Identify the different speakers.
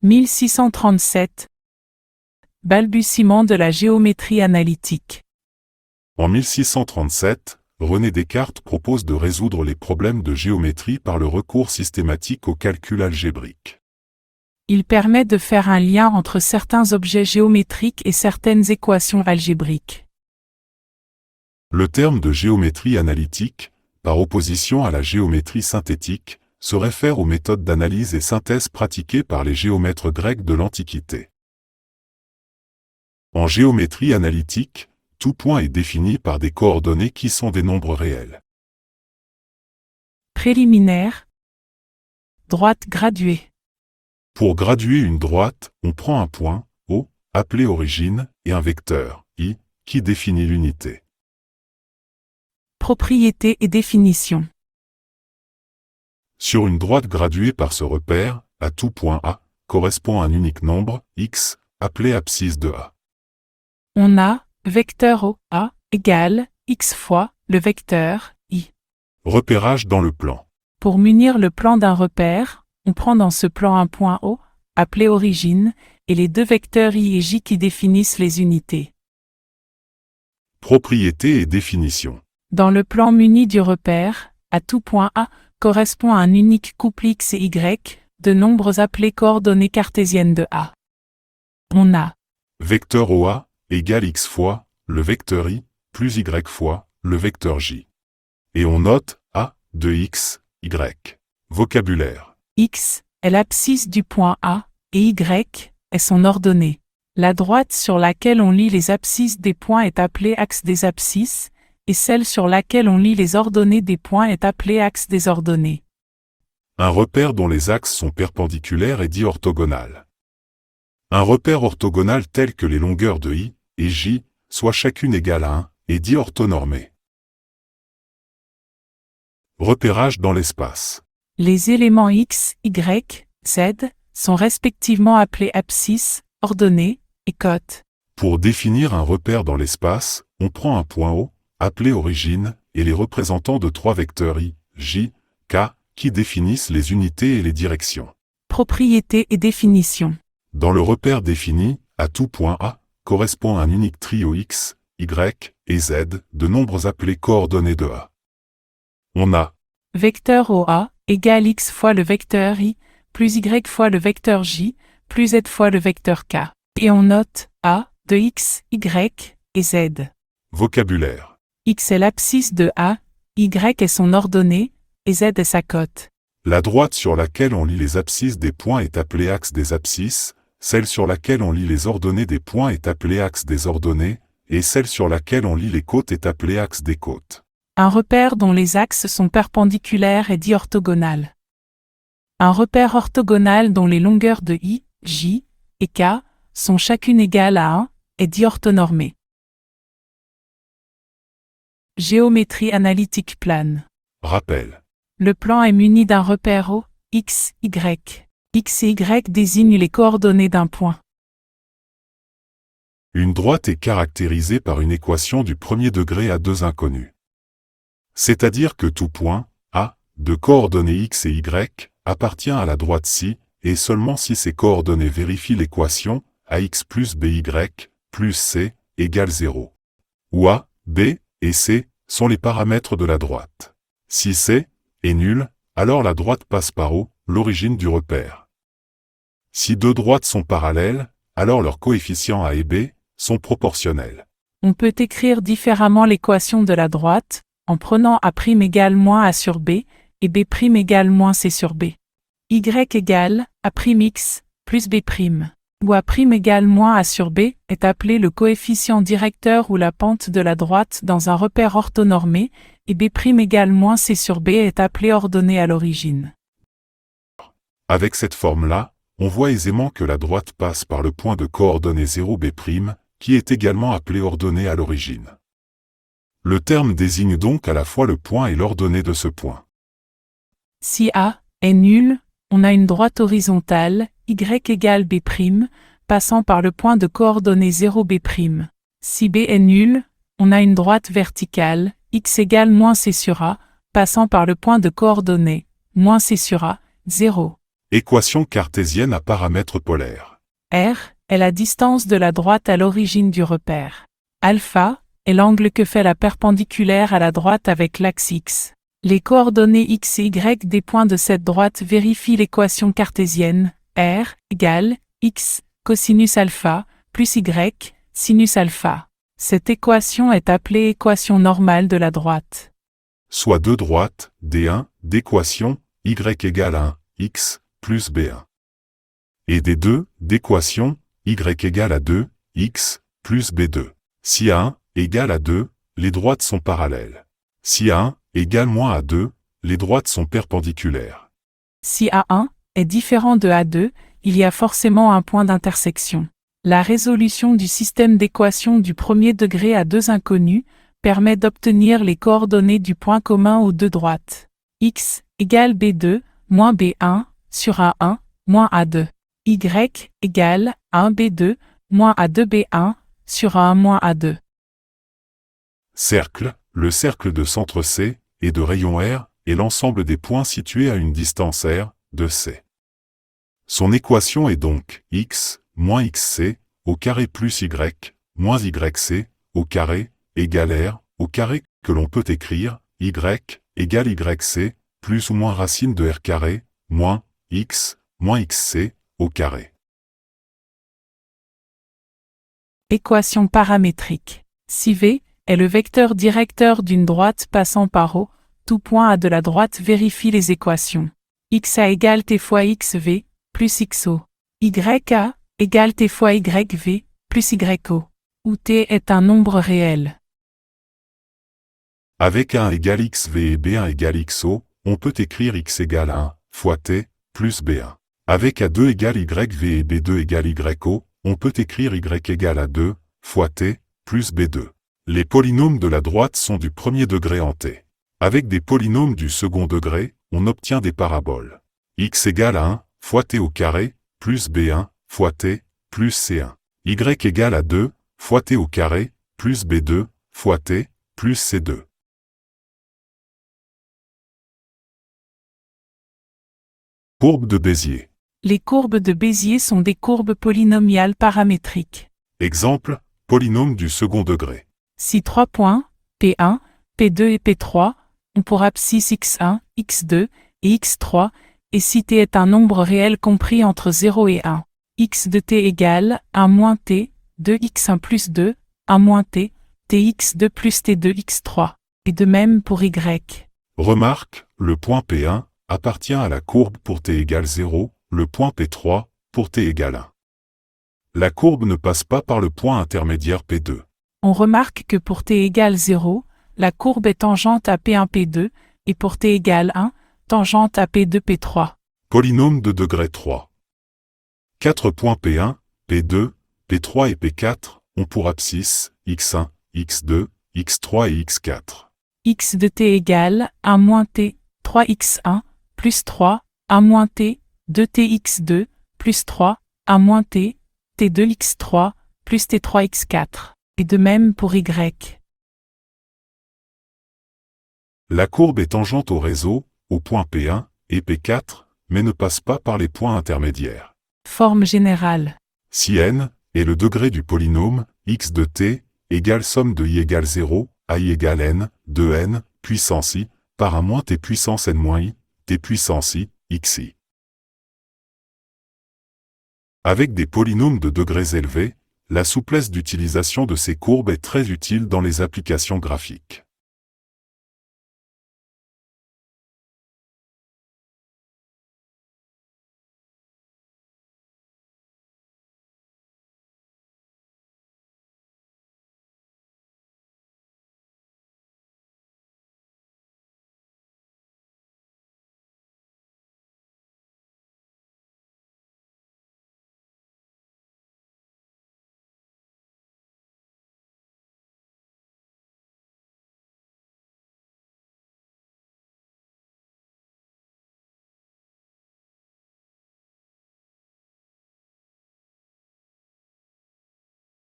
Speaker 1: 1637. Balbutiement de la géométrie analytique.
Speaker 2: En 1637, René Descartes propose de résoudre les problèmes de géométrie par le recours systématique au calcul algébrique.
Speaker 1: Il permet de faire un lien entre certains objets géométriques et certaines équations algébriques.
Speaker 2: Le terme de géométrie analytique, par opposition à la géométrie synthétique, se réfère aux méthodes d'analyse et synthèse pratiquées par les géomètres grecs de l'Antiquité. En géométrie analytique, tout point est défini par des coordonnées qui sont des nombres réels.
Speaker 1: Préliminaire. Droite graduée.
Speaker 2: Pour graduer une droite, on prend un point, O, appelé origine, et un vecteur, I, qui définit l'unité.
Speaker 1: Propriété et définition.
Speaker 2: Sur une droite graduée par ce repère, à tout point A, correspond un unique nombre, x, appelé abscisse de A.
Speaker 1: On a, vecteur OA, égale, x fois, le vecteur, I.
Speaker 2: Repérage dans le plan.
Speaker 1: Pour munir le plan d'un repère, on prend dans ce plan un point O, appelé origine, et les deux vecteurs I et J qui définissent les unités.
Speaker 2: Propriété et définition.
Speaker 1: Dans le plan muni du repère, à tout point A, correspond à un unique couple x et y, de nombres appelés coordonnées cartésiennes de A. On a
Speaker 2: Vecteur OA égale x fois, le vecteur I, plus y fois, le vecteur J. Et on note A de x, y. Vocabulaire.
Speaker 1: x est l'abscisse du point A, et y est son ordonnée. La droite sur laquelle on lit les abscisses des points est appelée axe des abscisses, et celle sur laquelle on lit les ordonnées des points est appelée axe des ordonnées.
Speaker 2: Un repère dont les axes sont perpendiculaires est dit orthogonal. Un repère orthogonal tel que les longueurs de I et J soient chacune égales à 1 est dit orthonormé. Repérage dans l'espace.
Speaker 1: Les éléments x, y, z sont respectivement appelés abscisses, ordonnées et côtes.
Speaker 2: Pour définir un repère dans l'espace, on prend un point O, appelé origine, et les représentants de trois vecteurs I, J, K, qui définissent les unités et les directions.
Speaker 1: Propriété et définition.
Speaker 2: Dans le repère défini, à tout point A, correspond un unique trio X, Y et Z de nombres appelés coordonnées de A. On a
Speaker 1: Vecteur OA égale x fois le vecteur I, plus y fois le vecteur J, plus z fois le vecteur K. Et on note A de x, y et z.
Speaker 2: vocabulaire.
Speaker 1: X est l'abscisse de A, y est son ordonnée, et z est sa côte.
Speaker 2: La droite sur laquelle on lit les abscisses des points est appelée axe des abscisses, celle sur laquelle on lit les ordonnées des points est appelée axe des ordonnées, et celle sur laquelle on lit les côtes est appelée axe des côtes.
Speaker 1: Un repère dont les axes sont perpendiculaires est dit orthogonal. Un repère orthogonal dont les longueurs de I, J et K sont chacune égales à 1 est dit orthonormé. Géométrie analytique plane.
Speaker 2: Rappel.
Speaker 1: Le plan est muni d'un repère O, X, Y. X et Y désignent les coordonnées d'un point.
Speaker 2: Une droite est caractérisée par une équation du premier degré à deux inconnus. C'est-à-dire que tout point, A, de coordonnées X et Y, appartient à la droite si, et seulement si ces coordonnées vérifient l'équation AX plus BY plus C égale 0. Où A, B et C sont les paramètres de la droite. Si C est nul, alors la droite passe par O, l'origine du repère. Si deux droites sont parallèles, alors leurs coefficients A et B sont proportionnels.
Speaker 1: On peut écrire différemment l'équation de la droite, en prenant A' égale moins A sur B, et B' égale moins C sur B. Y égale A'X plus B', où A' égale moins A sur B est appelé le coefficient directeur ou la pente de la droite dans un repère orthonormé, et B' égale moins C sur B est appelé ordonnée à l'origine.
Speaker 2: Avec cette forme-là, on voit aisément que la droite passe par le point de coordonnées 0 B', qui est également appelé ordonnée à l'origine. Le terme désigne donc à la fois le point et l'ordonnée de ce point.
Speaker 1: Si A est nul, on a une droite horizontale, Y égale B', passant par le point de coordonnées 0 B'. Si B est nul, on a une droite verticale, X égale moins C sur A, passant par le point de coordonnées, moins C sur A, 0.
Speaker 2: Équation cartésienne à paramètres polaires.
Speaker 1: R est la distance de la droite à l'origine du repère. Alpha est l'angle que fait la perpendiculaire à la droite avec l'axe X. Les coordonnées X et Y des points de cette droite vérifient l'équation cartésienne R égale X cosinus alpha plus Y sinus alpha. Cette équation est appelée équation normale de la droite.
Speaker 2: Soit deux droites, D1, d'équation, Y égale 1, X, plus B1. Et D2, d'équation, Y égale à 2, X, plus B2. Si A1 égale à 2, les droites sont parallèles. Si A1 égale moins à 2, les droites sont perpendiculaires.
Speaker 1: Si A1 est différent de A2, il y a forcément un point d'intersection. La résolution du système d'équations du premier degré à deux inconnus permet d'obtenir les coordonnées du point commun aux deux droites. X égale B2 moins B1 sur A1 moins A2. Y égale 1B2 moins A2B1 sur A1 moins A2.
Speaker 2: Cercle, le cercle de centre C et de rayon R est l'ensemble des points situés à une distance R de C. Son équation est donc X moins XC au carré plus Y moins YC au carré égale R au carré que l'on peut écrire Y égale YC plus ou moins racine de R carré moins X moins XC au carré.
Speaker 1: Équation paramétrique. Si V est le vecteur directeur d'une droite passant par O, tout point A de la droite vérifie les équations. XA égale T fois XV plus XO. YA égale T fois YV plus YO, où T est un nombre réel.
Speaker 2: Avec 1 égale XV et B1 égale XO, on peut écrire X égale 1 fois T plus B1. Avec A2 égale YV et B2 égale YO, on peut écrire Y égale A2 fois T plus B2. Les polynômes de la droite sont du premier degré en T. Avec des polynômes du second degré, on obtient des paraboles. X égale 1 fois T au carré plus B1 fois T plus C1. Y égale à 2 fois T au carré plus B2 fois T plus C2. Courbe de Bézier.
Speaker 1: Les courbes de Bézier sont des courbes polynomiales paramétriques.
Speaker 2: Exemple, polynôme du second degré.
Speaker 1: Si trois points, P1, P2 et P3, ont pour abscisse x1, x2 et x3, et si t est un nombre réel compris entre 0 et 1, x de t égale 1 moins t, 2x1 plus 2, 1 moins t, tx2 plus t2x3, et de même pour y.
Speaker 2: Remarque, le point P1 appartient à la courbe pour t égale 0, le point P3 pour t égale 1. La courbe ne passe pas par le point intermédiaire P2.
Speaker 1: On remarque que pour t égale 0, la courbe est tangente à P1, P2, et pour t égale 1, tangente à P2, P3.
Speaker 2: Polynôme de degré 3. 4 points P1, P2, P3 et P4 ont pour abscisse x1, x2, x3 et x4.
Speaker 1: X de t égale 1 moins t, 3x1, plus 3, 1 moins t, 2tx2, plus 3, 1 moins t, t2x3, plus t3x4, et de même pour y.
Speaker 2: La courbe est tangente au réseau, au point P1 et P4, mais ne passe pas par les points intermédiaires.
Speaker 1: Forme générale.
Speaker 2: Si n est le degré du polynôme, x de t égale somme de i égale 0, à i égale n, de n, puissance i, par 1 moins t puissance n moins i, t puissance i, xi. Avec des polynômes de degrés élevés, la souplesse d'utilisation de ces courbes est très utile dans les applications graphiques.